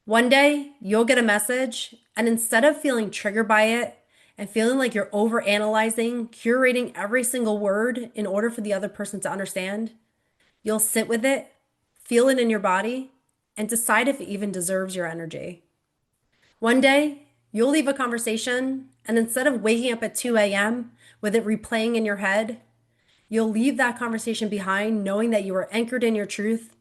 One day, you'll get a message, and instead of feeling triggered by it and feeling like you're overanalyzing, curating every single word in order for the other person to understand, you'll sit with it, feel it in your body, and decide if it even deserves your energy. One day, you'll leave a conversation, and instead of waking up at 2 a.m. with it replaying in your head, you'll leave that conversation behind knowing that you were anchored in your truth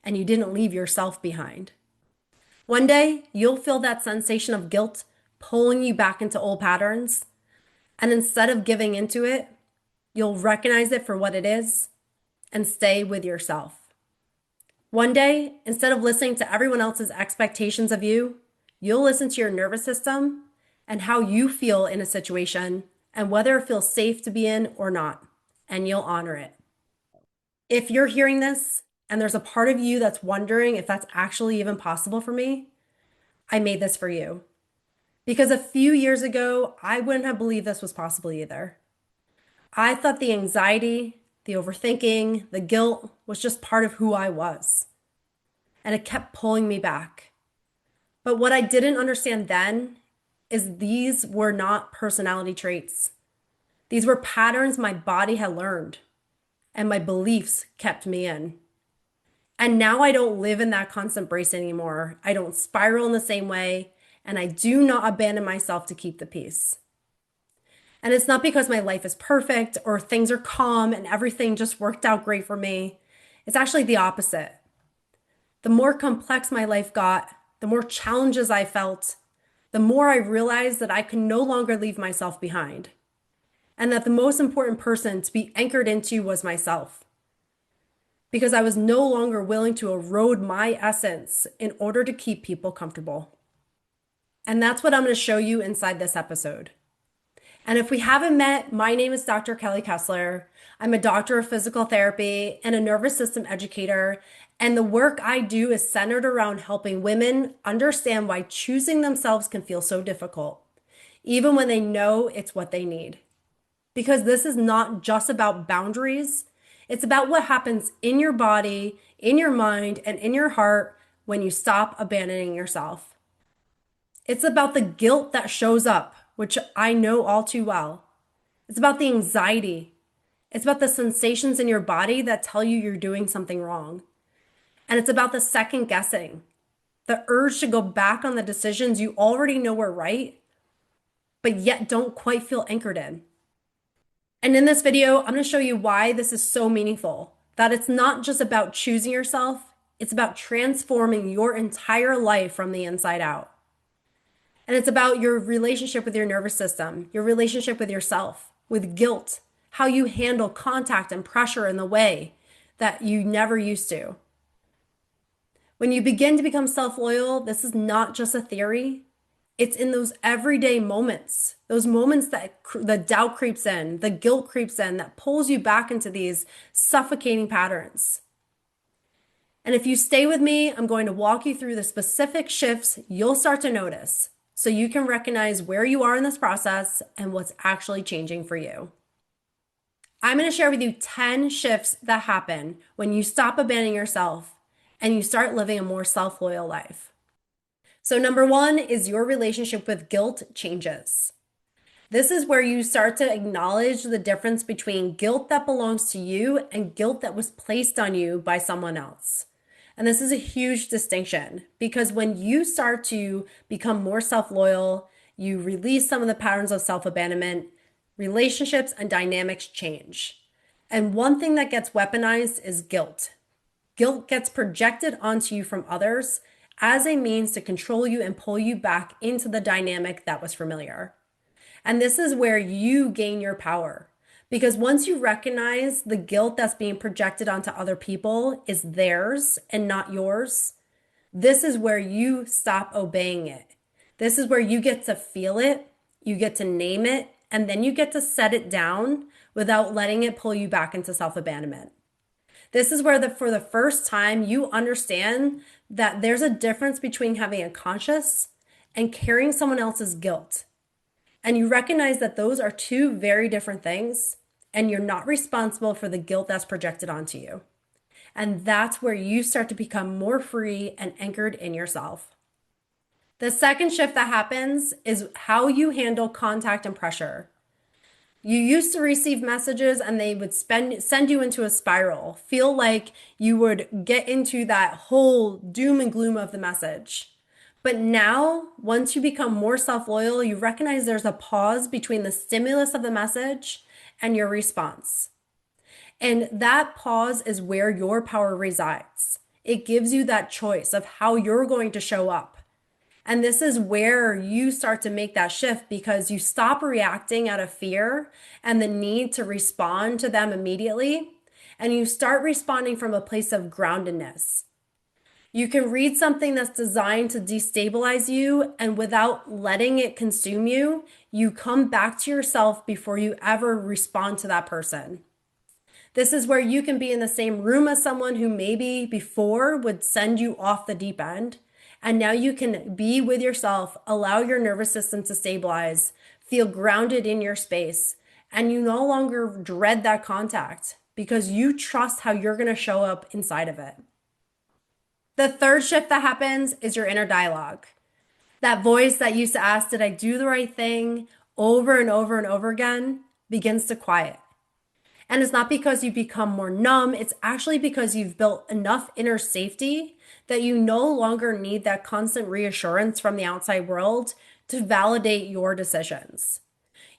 and you didn't leave yourself behind. One day, you'll feel that sensation of guilt pulling you back into old patterns. And instead of giving into it, you'll recognize it for what it is and stay with yourself. One day, instead of listening to everyone else's expectations of you, you'll listen to your nervous system and how you feel in a situation and whether it feels safe to be in or not, and you'll honor it. If you're hearing this and there's a part of you that's wondering if that's actually even possible for me, I made this for you. Because a few years ago, I wouldn't have believed this was possible either. I thought the anxiety, the overthinking, the guilt was just part of who I was. And it kept pulling me back. But what I didn't understand then is these were not personality traits. These were patterns my body had learned, and my beliefs kept me in. And now I don't live in that constant brace anymore. I don't spiral in the same way, and I do not abandon myself to keep the peace. And it's not because my life is perfect or things are calm and everything just worked out great for me. It's actually the opposite. The more complex my life got, the more challenges I felt, the more I realized that I could no longer leave myself behind. And that the most important person to be anchored into was myself. Because I was no longer willing to erode my essence in order to keep people comfortable. And that's what I'm going to show you inside this episode. And if we haven't met, my name is Dr. Kelly Kessler. I'm a doctor of physical therapy and a nervous system educator. And the work I do is centered around helping women understand why choosing themselves can feel so difficult, even when they know it's what they need. Because this is not just about boundaries. It's about what happens in your body, in your mind, and in your heart when you stop abandoning yourself. It's about the guilt that shows up, which I know all too well. It's about the anxiety. It's about the sensations in your body that tell you you're doing something wrong. And it's about the second guessing, the urge to go back on the decisions you already know are right, but yet don't quite feel anchored in. And in this video, I'm going to show you why this is so meaningful, that it's not just about choosing yourself, it's about transforming your entire life from the inside out. And it's about your relationship with your nervous system, your relationship with yourself, with guilt, how you handle contact and pressure in the way that you never used to. When you begin to become self-loyal, this is not just a theory. It's in those everyday moments, those moments that the doubt creeps in, the guilt creeps in, that pulls you back into these suffocating patterns. And if you stay with me, I'm going to walk you through the specific shifts you'll start to notice so you can recognize where you are in this process and what's actually changing for you. I'm going to share with you 10 shifts that happen when you stop abandoning yourself and you start living a more self-loyal life. So number one is your relationship with guilt changes. This is where you start to acknowledge the difference between guilt that belongs to you and guilt that was placed on you by someone else. And this is a huge distinction because when you start to become more self-loyal, you release some of the patterns of self-abandonment, relationships and dynamics change. And one thing that gets weaponized is guilt. Guilt gets projected onto you from others as a means to control you and pull you back into the dynamic that was familiar. And this is where you gain your power. Because once you recognize the guilt that's being projected onto other people is theirs and not yours, this is where you stop obeying it. This is where you get to feel it, you get to name it, and then you get to set it down without letting it pull you back into self-abandonment. This is where for the first time you understand that there's a difference between having a conscience and carrying someone else's guilt. And you recognize that those are two very different things, and you're not responsible for the guilt that's projected onto you. And that's where you start to become more free and anchored in yourself. The second shift that happens is how you handle contact and pressure. You used to receive messages and they would send you into a spiral. Feel like you would get into that whole doom and gloom of the message. But now, once you become more self-loyal, you recognize there's a pause between the stimulus of the message and your response. And that pause is where your power resides. It gives you that choice of how you're going to show up. And this is where you start to make that shift because you stop reacting out of fear and the need to respond to them immediately. And you start responding from a place of groundedness. You can read something that's designed to destabilize you, and without letting it consume you, you come back to yourself before you ever respond to that person. This is where you can be in the same room as someone who maybe before would send you off the deep end. And now you can be with yourself, allow your nervous system to stabilize, feel grounded in your space, and you no longer dread that contact because you trust how you're going to show up inside of it. The third shift that happens is your inner dialogue. That voice that used to ask, did I do the right thing over and over and over again, begins to quiet. And it's not because you become more numb, it's actually because you've built enough inner safety that you no longer need that constant reassurance from the outside world to validate your decisions.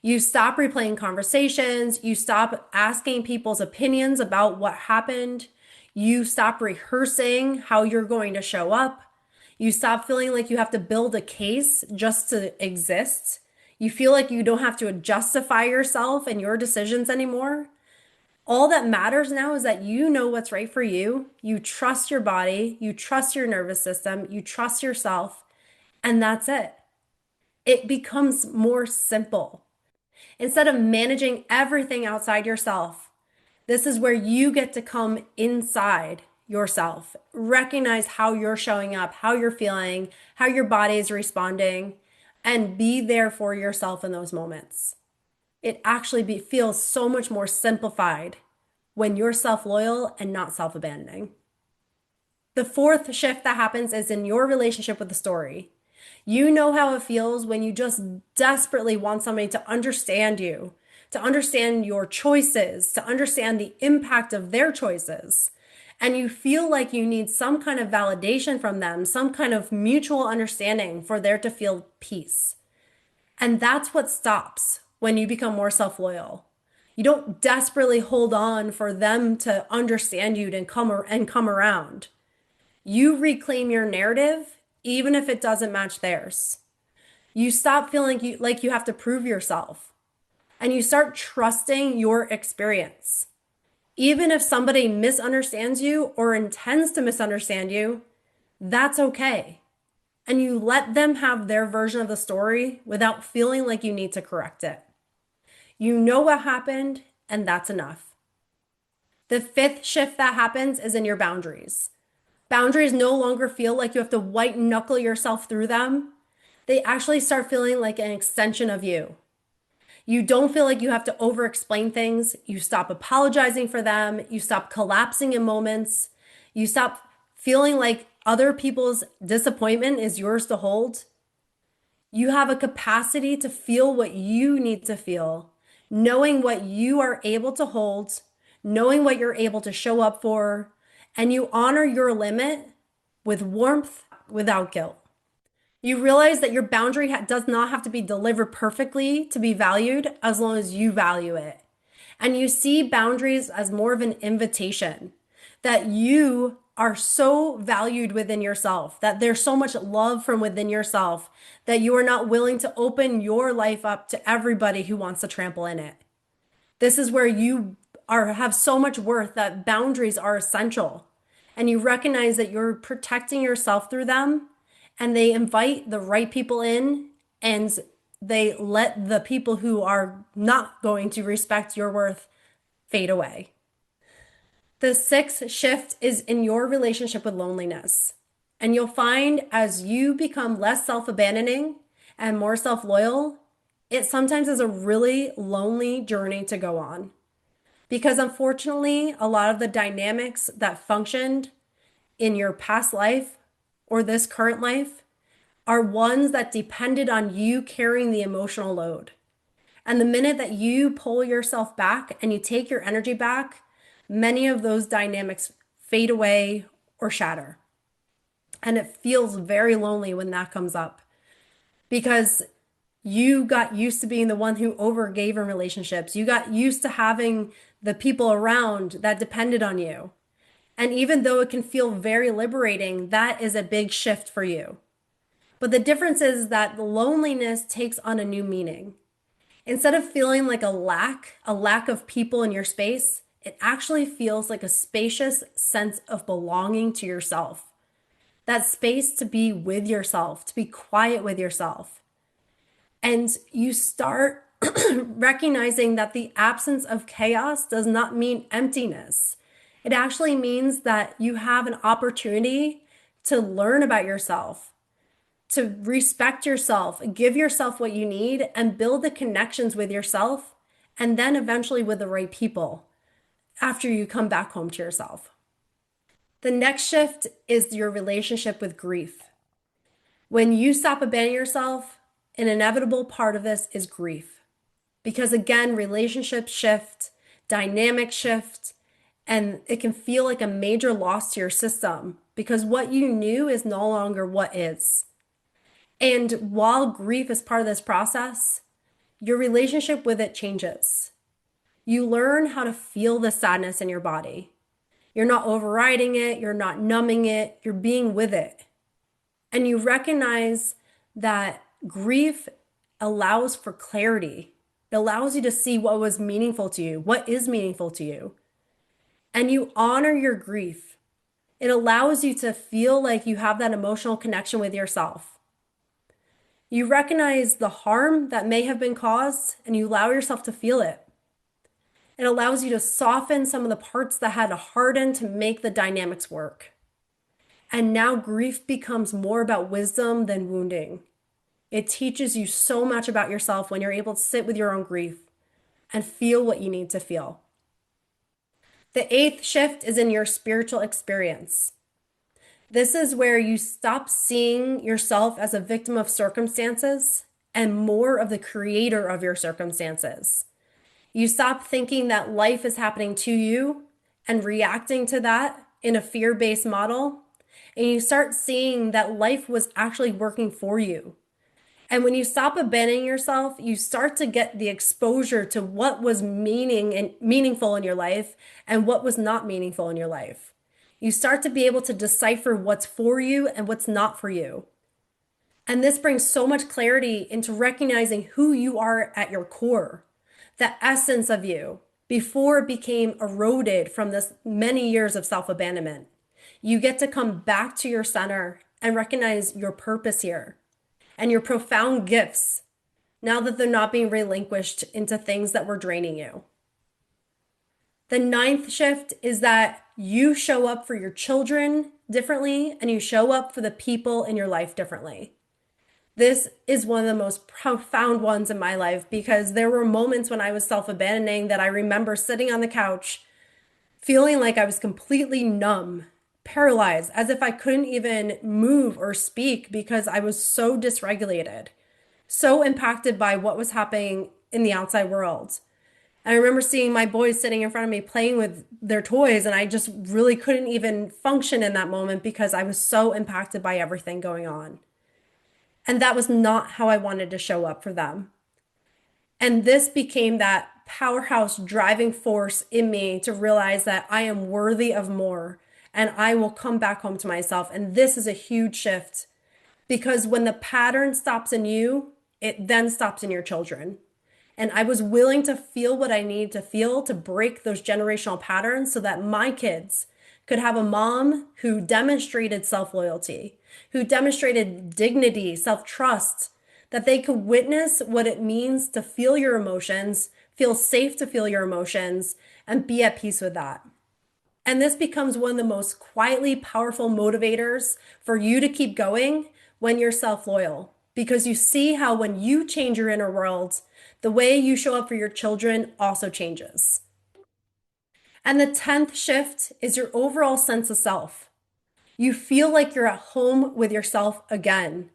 You stop replaying conversations, you stop asking people's opinions about what happened, you stop rehearsing how you're going to show up, you stop feeling like you have to build a case just to exist. You feel like you don't have to justify yourself and your decisions anymore. All that matters now is that you know what's right for you. You trust your body, you trust your nervous system, you trust yourself, and that's it. It becomes more simple. Instead of managing everything outside yourself, this is where you get to come inside yourself, recognize how you're showing up, how you're feeling, how your body is responding, and be there for yourself in those moments. It actually feels so much more simplified when you're self-loyal and not self-abandoning. The fourth shift that happens is in your relationship with the story. You know how it feels when you just desperately want somebody to understand you, to understand your choices, to understand the impact of their choices. And you feel like you need some kind of validation from them, some kind of mutual understanding for there to feel peace. And that's what stops when you become more self-loyal. You don't desperately hold on for them to understand you and come around. You reclaim your narrative, even if it doesn't match theirs. You stop feeling like you have to prove yourself, and you start trusting your experience. Even if somebody misunderstands you or intends to misunderstand you, that's okay. And you let them have their version of the story without feeling like you need to correct it. You know what happened, and that's enough. The fifth shift that happens is in your boundaries. Boundaries no longer feel like you have to white knuckle yourself through them. They actually start feeling like an extension of you. You don't feel like you have to over explain things. You stop apologizing for them. You stop collapsing in moments. You stop feeling like other people's disappointment is yours to hold. You have a capacity to feel what you need to feel, knowing what you are able to hold, knowing what you're able to show up for, and you honor your limit with warmth without guilt. You realize that your boundary does not have to be delivered perfectly to be valued as long as you value it. And you see boundaries as more of an invitation that you are so valued within yourself, that there's so much love from within yourself that you are not willing to open your life up to everybody who wants to trample in it. This is where you have so much worth that boundaries are essential. And you recognize that you're protecting yourself through them, and they invite the right people in, and they let the people who are not going to respect your worth fade away. The sixth shift is in your relationship with loneliness. And you'll find as you become less self-abandoning and more self-loyal, it sometimes is a really lonely journey to go on. Because unfortunately, a lot of the dynamics that functioned in your past life or this current life are ones that depended on you carrying the emotional load. And the minute that you pull yourself back and you take your energy back, many of those dynamics fade away or shatter. And it feels very lonely when that comes up because you got used to being the one who overgave in relationships. You got used to having the people around that depended on you. And even though it can feel very liberating, that is a big shift for you. But the difference is that the loneliness takes on a new meaning. Instead of feeling like a lack of people in your space, it actually feels like a spacious sense of belonging to yourself. That space to be with yourself, to be quiet with yourself. And you start recognizing that the absence of chaos does not mean emptiness. It actually means that you have an opportunity to learn about yourself, to respect yourself, give yourself what you need, and build the connections with yourself, and then eventually with the right people after you come back home to yourself. The next shift is your relationship with grief. When you stop abandoning yourself, an inevitable part of this is grief. Because again, relationships shift, dynamics shift, and it can feel like a major loss to your system because what you knew is no longer what is. And while grief is part of this process, your relationship with it changes. You learn how to feel the sadness in your body. You're not overriding it, you're not numbing it, you're being with it. And you recognize that grief allows for clarity. It allows you to see what was meaningful to you, what is meaningful to you. And you honor your grief. It allows you to feel like you have that emotional connection with yourself. You recognize the harm that may have been caused and you allow yourself to feel it. It allows you to soften some of the parts that had to harden to make the dynamics work. And now grief becomes more about wisdom than wounding. It teaches you so much about yourself when you're able to sit with your own grief and feel what you need to feel. The eighth shift is in your spiritual experience. This is where you stop seeing yourself as a victim of circumstances and more of the creator of your circumstances. You stop thinking that life is happening to you and reacting to that in a fear-based model. And you start seeing that life was actually working for you. And when you stop abandoning yourself, you start to get the exposure to what was meaningful in your life and what was not meaningful in your life. You start to be able to decipher what's for you and what's not for you. And this brings so much clarity into recognizing who you are at your core, the essence of you, before it became eroded from this many years of self-abandonment. You get to come back to your center and recognize your purpose here and your profound gifts now that they're not being relinquished into things that were draining you. The ninth shift is that you show up for your children differently and you show up for the people in your life differently. This is one of the most profound ones in my life because there were moments when I was self-abandoning that I remember sitting on the couch feeling like I was completely numb, paralyzed, as if I couldn't even move or speak because I was so dysregulated, so impacted by what was happening in the outside world. And I remember seeing my boys sitting in front of me playing with their toys, and I just really couldn't even function in that moment because I was so impacted by everything going on. And that was not how I wanted to show up for them. And this became that powerhouse driving force in me to realize that I am worthy of more and I will come back home to myself. And this is a huge shift because when the pattern stops in you, it then stops in your children. And I was willing to feel what I needed to feel to break those generational patterns so that my kids could have a mom who demonstrated self-loyalty, who demonstrated dignity, self-trust, that they could witness what it means to feel your emotions, feel safe to feel your emotions, and be at peace with that. And this becomes one of the most quietly powerful motivators for you to keep going when you're self-loyal, because you see how when you change your inner world, the way you show up for your children also changes. And the 10th shift is your overall sense of self. You feel like you're at home with yourself again.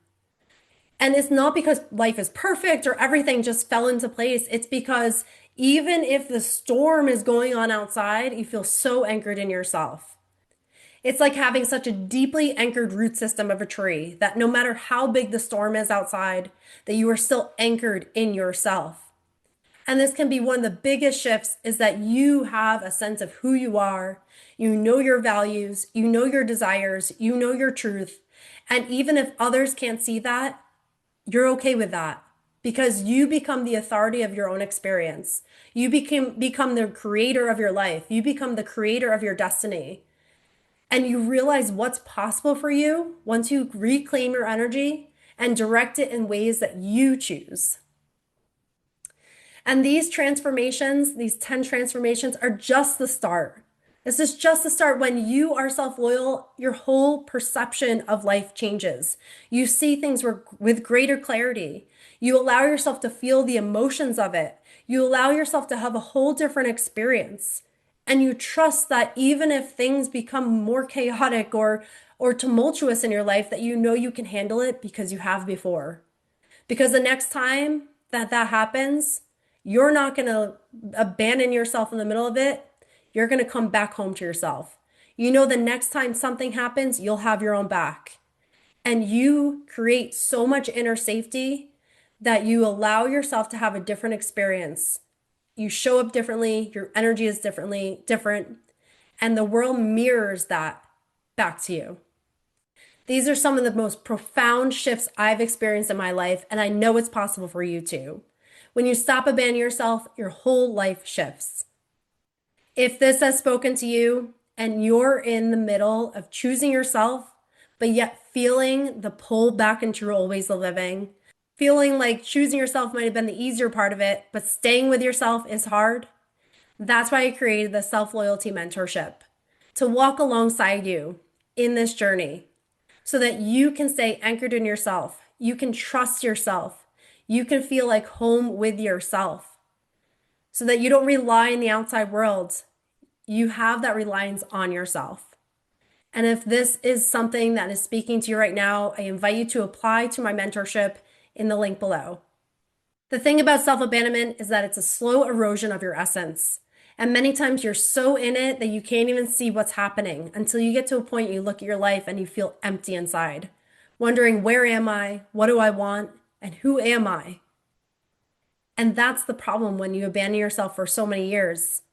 And it's not because life is perfect or everything just fell into place. It's because even if the storm is going on outside, you feel so anchored in yourself. It's like having such a deeply anchored root system of a tree that no matter how big the storm is outside, that you are still anchored in yourself. And this can be one of the biggest shifts, is that you have a sense of who you are. You know your values, you know your desires, you know your truth. And even if others can't see that, you're okay with that, because you become the authority of your own experience. You become the creator of your life. You become the creator of your destiny. And you realize what's possible for you once you reclaim your energy and direct it in ways that you choose. And these transformations, these 10 transformations, are just the start. This is just the start. When you are self-loyal, your whole perception of life changes. You see things with greater clarity. You allow yourself to feel the emotions of it. You allow yourself to have a whole different experience. And you trust that even if things become more chaotic or tumultuous in your life, that you know you can handle it because you have before. Because the next time that happens, you're not going to abandon yourself in the middle of it. You're going to come back home to yourself. You know, the next time something happens, you'll have your own back. And you create so much inner safety that you allow yourself to have a different experience. You show up differently, your energy is different, and the world mirrors that back to you. These are some of the most profound shifts I've experienced in my life, and I know it's possible for you too. When you stop abandoning yourself, your whole life shifts. If this has spoken to you and you're in the middle of choosing yourself, but yet feeling the pull back into your old ways of living, feeling like choosing yourself might have been the easier part of it, but staying with yourself is hard, that's why I created the Self-Loyalty Mentorship, to walk alongside you in this journey so that you can stay anchored in yourself. You can trust yourself. You can feel like home with yourself so that you don't rely on the outside world. You have that reliance on yourself. And if this is something that is speaking to you right now, I invite you to apply to my mentorship in the link below. The thing about self-abandonment is that it's a slow erosion of your essence. And many times you're so in it that you can't even see what's happening until you get to a point you look at your life and you feel empty inside, wondering, where am I? What do I want? And who am I? And that's the problem when you abandon yourself for so many years,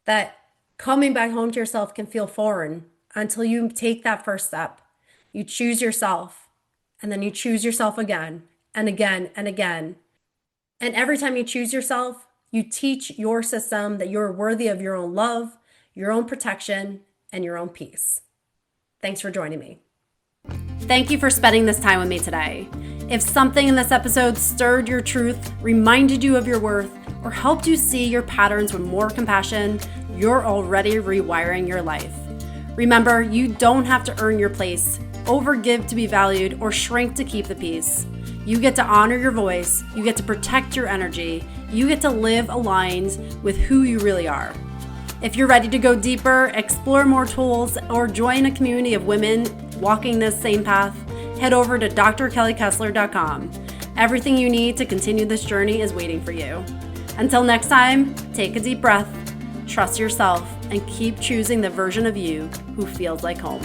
that coming back home to yourself can feel foreign until you take that first step. You choose yourself, and then you choose yourself again and again and again. And every time you choose yourself, you teach your system that you're worthy of your own love, your own protection, and your own peace. Thanks for joining me. Thank you for spending this time with me today. If something in this episode stirred your truth, reminded you of your worth, or helped you see your patterns with more compassion, you're already rewiring your life. Remember, you don't have to earn your place, overgive to be valued, or shrink to keep the peace. You get to honor your voice, you get to protect your energy, you get to live aligned with who you really are. If you're ready to go deeper, explore more tools, or join a community of women walking this same path, head over to drkellykessler.com. Everything you need to continue this journey is waiting for you. Until next time, take a deep breath, trust yourself, and keep choosing the version of you who feels like home.